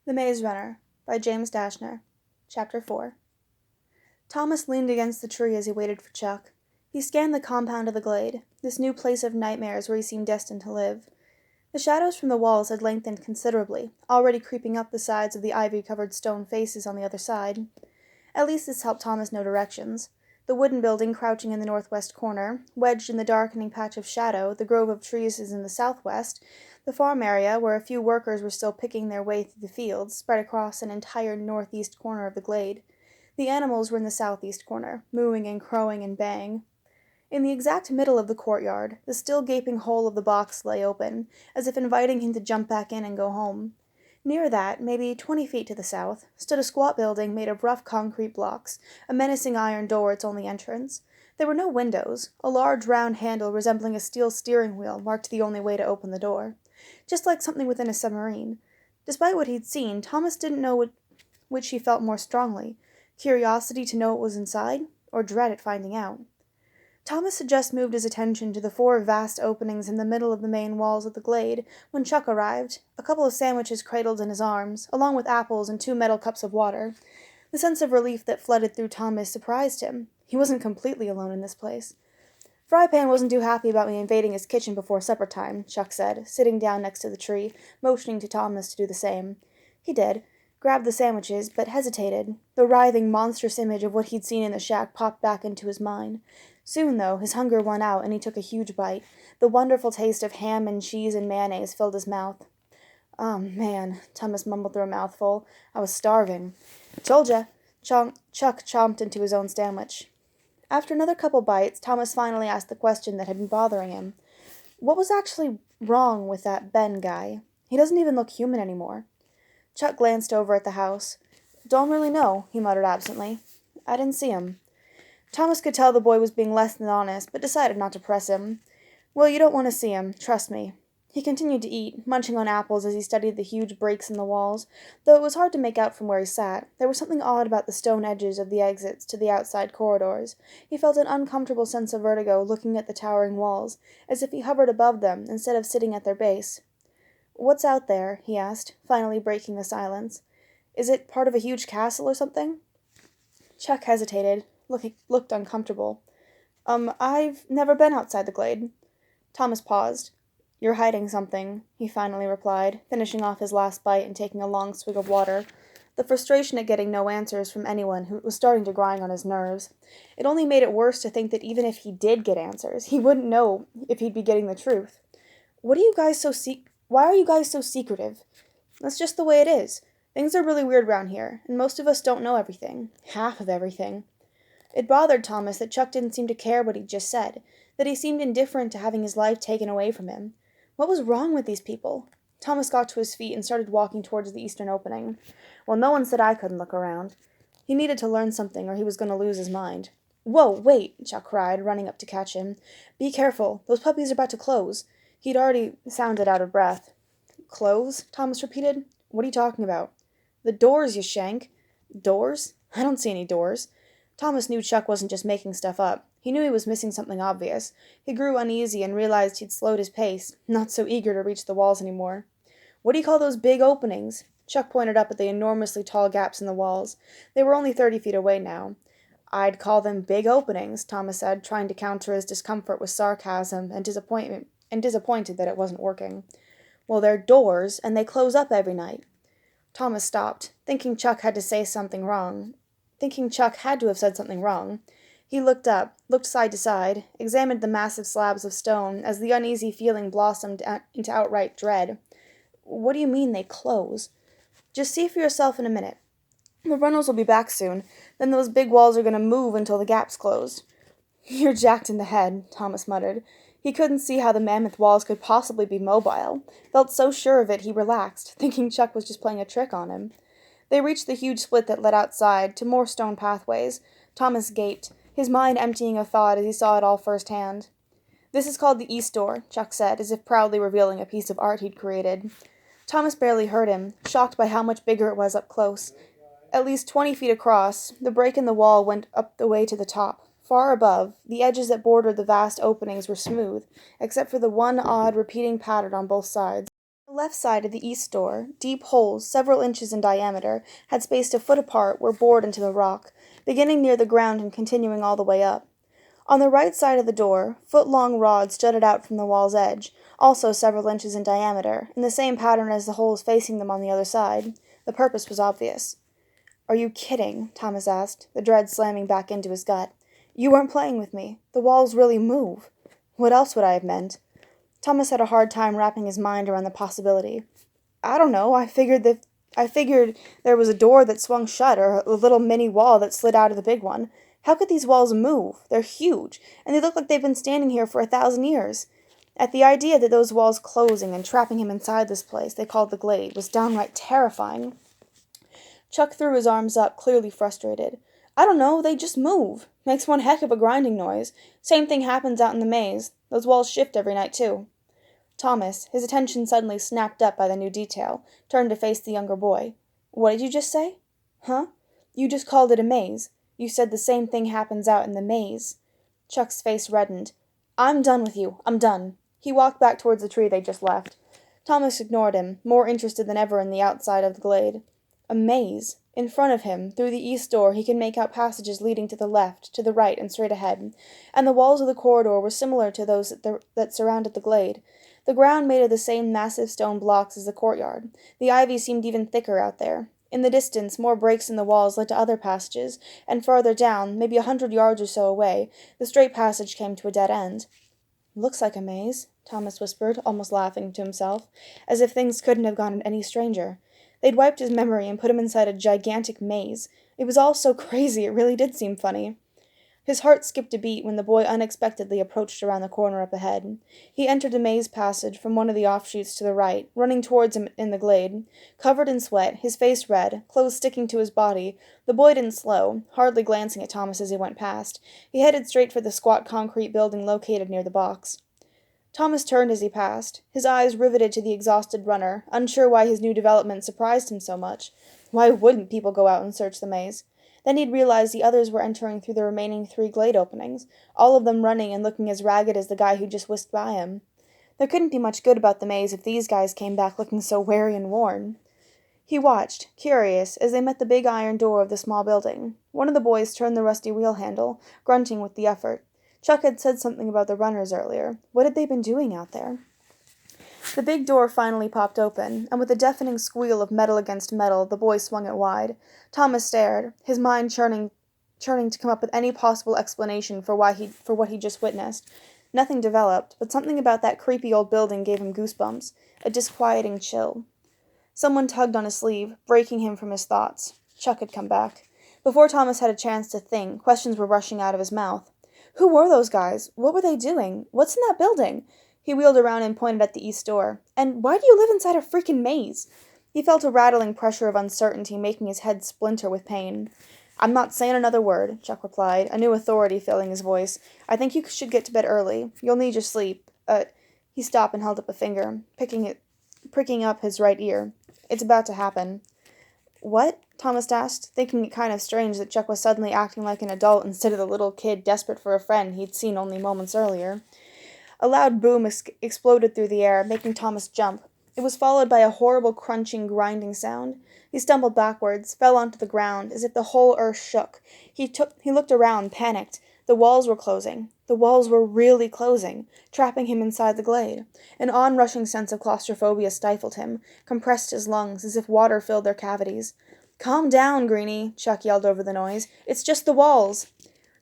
The Maze Runner by James Dashner. Chapter 4. Thomas leaned against the tree as he waited for Chuck. He scanned the compound of the glade, this new place of nightmares where he seemed destined to live. The shadows from the walls had lengthened considerably, already creeping up the sides of the ivy-covered stone faces on the other side. At least this helped Thomas know directions. The wooden building crouching in the northwest corner, wedged in the darkening patch of shadow, the grove of trees is in the southwest, the farm area, where a few workers were still picking their way through the fields, spread across an entire northeast corner of the glade. The animals were in the southeast corner, mooing and crowing and baying. In the exact middle of the courtyard, the still gaping hole of the box lay open, as if inviting him to jump back in and go home. Near that, maybe 20 feet to the south, stood a squat building made of rough concrete blocks, a menacing iron door its only entrance. There were no windows. A large round handle resembling a steel steering wheel marked the only way to open the door. Just like something within a submarine. Despite what he'd seen, Thomas didn't know which he felt more strongly, curiosity to know what was inside, or dread at finding out. Thomas had just moved his attention to the 4 vast openings in the middle of the main walls of the glade when Chuck arrived, a couple of sandwiches cradled in his arms, along with apples and 2 metal cups of water. The sense of relief that flooded through Thomas surprised him. He wasn't completely alone in this place. Frypan wasn't too happy about me invading his kitchen before supper time, Chuck said, sitting down next to the tree, motioning to Thomas to do the same. He did, grabbed the sandwiches, but hesitated. The writhing, monstrous image of what he'd seen in the shack popped back into his mind. Soon, though, his hunger won out, and he took a huge bite. The wonderful taste of ham and cheese and mayonnaise filled his mouth. "Oh, man," Thomas mumbled through a mouthful. "I was starving." "Told ya." Chuck chomped into his own sandwich. After another couple bites, Thomas finally asked the question that had been bothering him. What was actually wrong with that Ben guy? He doesn't even look human anymore. Chuck glanced over at the house. "Don't really know," he muttered absently. "I didn't see him." Thomas could tell the boy was being less than honest, but decided not to press him. "Well, you don't want to see him, trust me." He continued to eat, munching on apples as he studied the huge breaks in the walls, though it was hard to make out from where he sat. There was something odd about the stone edges of the exits to the outside corridors. He felt an uncomfortable sense of vertigo looking at the towering walls, as if he hovered above them instead of sitting at their base. "What's out there?" he asked, finally breaking the silence. "Is it part of a huge castle or something?" Chuck hesitated, looked uncomfortable. I've never been outside the glade." Thomas paused. "You're hiding something," he finally replied, finishing off his last bite and taking a long swig of water. The frustration at getting no answers from anyone was starting to grind on his nerves. It only made it worse to think that even if he did get answers, he wouldn't know if he'd be getting the truth. Why are you guys so secretive?" "That's just the way it is. Things are really weird round here, and most of us don't know everything. Half of everything." It bothered Thomas that Chuck didn't seem to care what he'd just said, that he seemed indifferent to having his life taken away from him. What was wrong with these people? Thomas got to his feet and started walking towards the eastern opening. "Well, no one said I couldn't look around." He needed to learn something or he was going to lose his mind. "Whoa, wait," Chuck cried, running up to catch him. "Be careful. Those puppies are about to close." He'd already sounded out of breath. "Close?" Thomas repeated. "What are you talking about?" "The doors, you shank." "Doors? I don't see any doors." Thomas knew Chuck wasn't just making stuff up. He knew he was missing something obvious. He grew uneasy and realized he'd slowed his pace, not so eager to reach the walls anymore. "What do you call those big openings?" Chuck pointed up at the enormously tall gaps in the walls. They were only 30 feet away now. "I'd call them big openings," Thomas said, trying to counter his discomfort with sarcasm and disappointed that it wasn't working. "Well, they're doors, and they close up every night." Thomas stopped, thinking Chuck had to have said something wrong. He looked up, looked side to side, examined the massive slabs of stone as the uneasy feeling blossomed into outright dread. "What do you mean they close?" "Just see for yourself in a minute. The runners will be back soon. Then those big walls are going to move until the gaps close." "You're jacked in the head," Thomas muttered. He couldn't see how the mammoth walls could possibly be mobile. Felt so sure of it he relaxed, thinking Chuck was just playing a trick on him. They reached the huge split that led outside, to more stone pathways. Thomas gaped, his mind emptying of thought as he saw it all firsthand. "This is called the East Door," Chuck said, as if proudly revealing a piece of art he'd created. Thomas barely heard him, shocked by how much bigger it was up close. At least 20 feet across, the break in the wall went up the way to the top. Far above, the edges that bordered the vast openings were smooth, except for the one odd repeating pattern on both sides. On the left side of the east door, deep holes, several inches in diameter, had spaced a foot apart, were bored into the rock, beginning near the ground and continuing all the way up. On the right side of the door, foot-long rods jutted out from the wall's edge, also several inches in diameter, in the same pattern as the holes facing them on the other side. The purpose was obvious. "Are you kidding?" Thomas asked, the dread slamming back into his gut. "You weren't playing with me. The walls really move." What else would I have meant? Thomas had a hard time wrapping his mind around the possibility. "I don't know. I figured there was a door that swung shut, or a little mini wall that slid out of the big one. How could these walls move? They're huge, and they look like they've been standing here for 1,000 years." At the idea that those walls closing and trapping him inside this place they called the glade was downright terrifying. Chuck threw his arms up, clearly frustrated. "I don't know, they just move. Makes one heck of a grinding noise. Same thing happens out in the maze. Those walls shift every night, too." Thomas, his attention suddenly snapped up by the new detail, turned to face the younger boy. "What did you just say?" "Huh? You just called it a maze. You said the same thing happens out in the maze." Chuck's face reddened. "I'm done with you. I'm done." He walked back towards the tree they'd just left. Thomas ignored him, more interested than ever in the outside of the glade. A maze. In front of him, through the east door, he could make out passages leading to the left, to the right, and straight ahead, and the walls of the corridor were similar to those that surrounded the glade. The ground made of the same massive stone blocks as the courtyard. The ivy seemed even thicker out there. In the distance, more breaks in the walls led to other passages, and farther down, maybe 100 yards or so away, the straight passage came to a dead end. "Looks like a maze," Thomas whispered, almost laughing to himself, as if things couldn't have gone any stranger. They'd wiped his memory and put him inside a gigantic maze. It was all so crazy, it really did seem funny. His heart skipped a beat when the boy unexpectedly approached around the corner up ahead. He entered a maze passage from one of the offshoots to the right, running towards him in the glade. Covered in sweat, his face red, clothes sticking to his body, the boy didn't slow, hardly glancing at Thomas as he went past. He headed straight for the squat concrete building located near the box. Thomas turned as he passed, his eyes riveted to the exhausted runner, unsure why his new development surprised him so much. Why wouldn't people go out and search the maze? Then he'd realized the others were entering through the remaining 3 glade openings, all of them running and looking as ragged as the guy who just whisked by him. There couldn't be much good about the maze if these guys came back looking so weary and worn. He watched, curious, as they met the big iron door of the small building. One of the boys turned the rusty wheel handle, grunting with the effort. Chuck had said something about the runners earlier. What had they been doing out there? The big door finally popped open, and with a deafening squeal of metal against metal, the boy swung it wide. Thomas stared, his mind churning to come up with any possible explanation for what he just witnessed. Nothing developed, but something about that creepy old building gave him goosebumps, a disquieting chill. Someone tugged on his sleeve, breaking him from his thoughts. Chuck had come back. Before Thomas had a chance to think, questions were rushing out of his mouth. Who were those guys? What were they doing? What's in that building? He wheeled around and pointed at the east door. And why do you live inside a freaking maze? He felt a rattling pressure of uncertainty making his head splinter with pain. "I'm not saying another word," Chuck replied, a new authority filling his voice. "I think you should get to bed early. You'll need your sleep. He stopped and held up a finger, pricking up his right ear. "It's about to happen." "What?" Thomas asked, thinking it kind of strange that Chuck was suddenly acting like an adult instead of the little kid desperate for a friend he'd seen only moments earlier. A loud boom exploded through the air, making Thomas jump. It was followed by a horrible crunching, grinding sound. He stumbled backwards, fell onto the ground, as if the whole earth shook. He looked around, panicked. The walls were closing. The walls were really closing, trapping him inside the glade. An onrushing sense of claustrophobia stifled him, compressed his lungs, as if water filled their cavities. "Calm down, Greenie," Chuck yelled over the noise. "It's just the walls."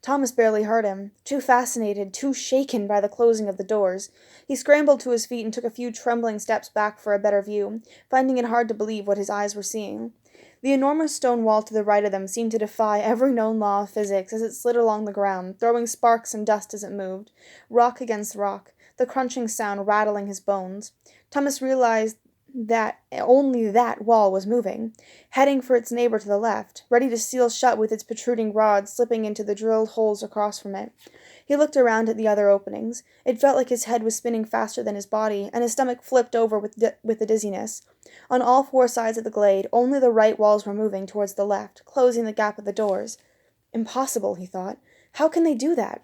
Thomas barely heard him, too fascinated, too shaken by the closing of the doors. He scrambled to his feet and took a few trembling steps back for a better view, finding it hard to believe what his eyes were seeing. The enormous stone wall to the right of them seemed to defy every known law of physics as it slid along the ground, throwing sparks and dust as it moved, rock against rock, the crunching sound rattling his bones. Thomas realized that only that wall was moving, heading for its neighbor to the left, ready to seal shut with its protruding rods slipping into the drilled holes across from it. He looked around at the other openings. It felt like his head was spinning faster than his body, and his stomach flipped over with the dizziness. On all 4 sides of the glade, only the right walls were moving towards the left, closing the gap of the doors. Impossible, he thought. How can they do that?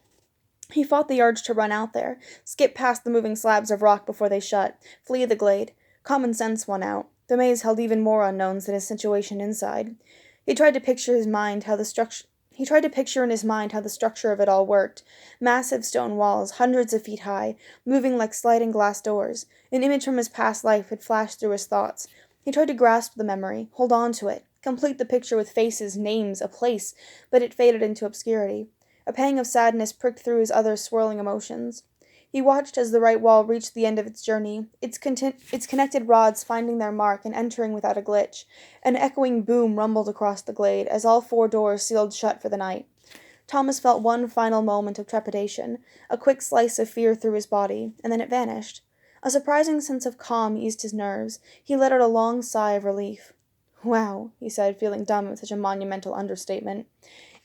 He fought the urge to run out there, skip past the moving slabs of rock before they shut, flee the glade. Common sense won out. The maze held even more unknowns than his situation inside. He tried to picture in his mind how the structure of it all worked. Massive stone walls, hundreds of feet high, moving like sliding glass doors. An image from his past life had flashed through his thoughts. He tried to grasp the memory, hold on to it, complete the picture with faces, names, a place, but it faded into obscurity. A pang of sadness pricked through his other swirling emotions. He watched as the right wall reached the end of its journey, its connected rods finding their mark and entering without a glitch. An echoing boom rumbled across the glade as all 4 doors sealed shut for the night. Thomas felt one final moment of trepidation, a quick slice of fear through his body, and then it vanished. A surprising sense of calm eased his nerves. He let out a long sigh of relief. "Wow," he said, feeling dumb at such a monumental understatement.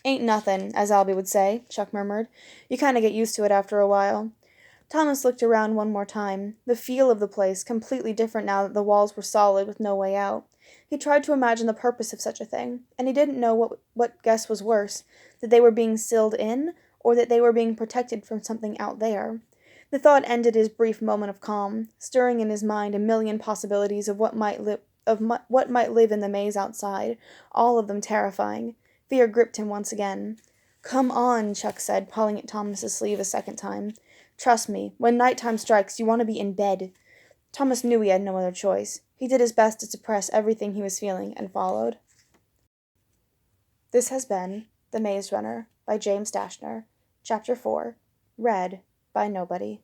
"Ain't nothin', as Albie would say," Chuck murmured. "You kinda get used to it after a while." Thomas looked around one more time. The feel of the place, completely different now that the walls were solid with no way out. He tried to imagine the purpose of such a thing, and he didn't know what guess was worse, that they were being sealed in, or that they were being protected from something out there. The thought ended his brief moment of calm, stirring in his mind a million possibilities of what might live in the maze outside, all of them terrifying. Fear gripped him once again. "Come on," Chuck said, pulling at Thomas's sleeve a second time. "Trust me, when nighttime strikes, you want to be in bed." Thomas knew he had no other choice. He did his best to suppress everything he was feeling, and followed. This has been The Maze Runner by James Dashner, Chapter 4, read by Nobody.